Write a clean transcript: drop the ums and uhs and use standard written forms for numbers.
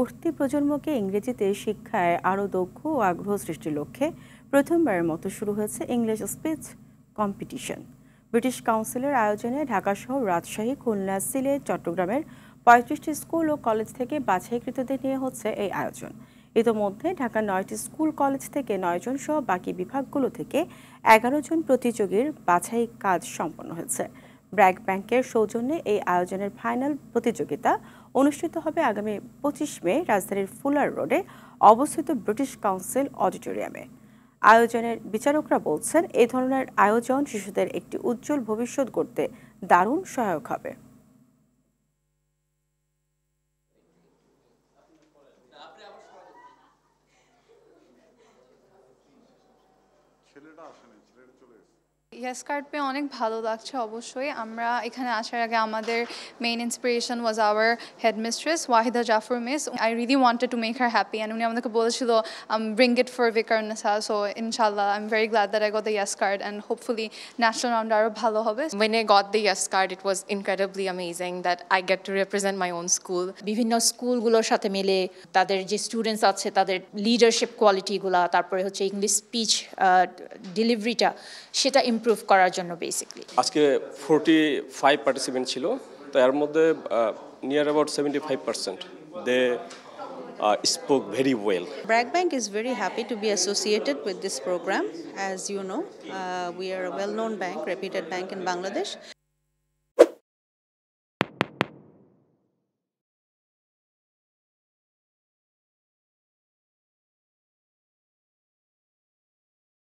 উঠতি প্রজন্মকে ইংরেজিতে শিক্ষায় আরও দক্ষ ও আগ্রহ সৃষ্টির লক্ষ্যে প্রথমবারের মতো শুরু হয়েছে ইংলিশ স্পিচ কম্পিটিশন। ব্রিটিশ কাউন্সিলের আয়োজনে ঢাকাসহ রাজশাহী, খুলনা, সিলেট, চট্টগ্রামের 35টি স্কুল ও কলেজ থেকে বাছাইকৃতদের নিয়ে হচ্ছে এই আয়োজন। ইতোমধ্যে ঢাকার 9টি স্কুল কলেজ থেকে 9 জন সহ বাকি বিভাগগুলো থেকে 11 জন প্রতিযোগীর বাছাই কাজ সম্পন্ন হয়েছে। ব্র্যাক ব্যাংকের সৌজন্যে এই আয়োজনের ফাইনাল প্রতিযোগিতা অনুষ্ঠিত হবে আগামী 25 মে রাজধানীর ফুলার রোডে অবস্থিত ব্রিটিশ কাউন্সিল অডিটোরিয়ামে। আয়োজনের বিচারকরা বলছেন, এই ধরনের আয়োজন শিশুদের একটি উজ্জ্বল ভবিষ্যৎ গড়তে দারুণ সহায়ক হবে। ইয়েস কার্ড পেয়ে অনেক ভালো লাগছে। অবশ্যই আমরা এখানে আসার আগে আমাদের main inspiration was our headmistress Wahida Zafar miss. I really wanted to make her happy and উনি আমাদেরকে বলেছিল bring it for Viqarunnisa. So ইনশাল্লাহ I am very glad that I got the yes card and hopefully national round আরও ভালো হবে। When I got the yes card, it was incredibly amazing that I get to represent my own school. বিভিন্ন স্কুলগুলোর সাথে মিলে তাদের যে students আছে তাদের লিডারশিপ কোয়ালিটিগুলা, তারপরে হচ্ছে ইংলিশ স্পিচ ডেলিভারিটা সেটা ইমপ্রুভ করার জন্য বেসিক্যালি। আজকে 45 পার্টিসিপেন্ট ছিল, তো এর মধ্যে near about 75% they spoke very well. BRAC Bank is very happy to be associated with this program. As you know, we are a well-known bank, reputed bank in Bangladesh.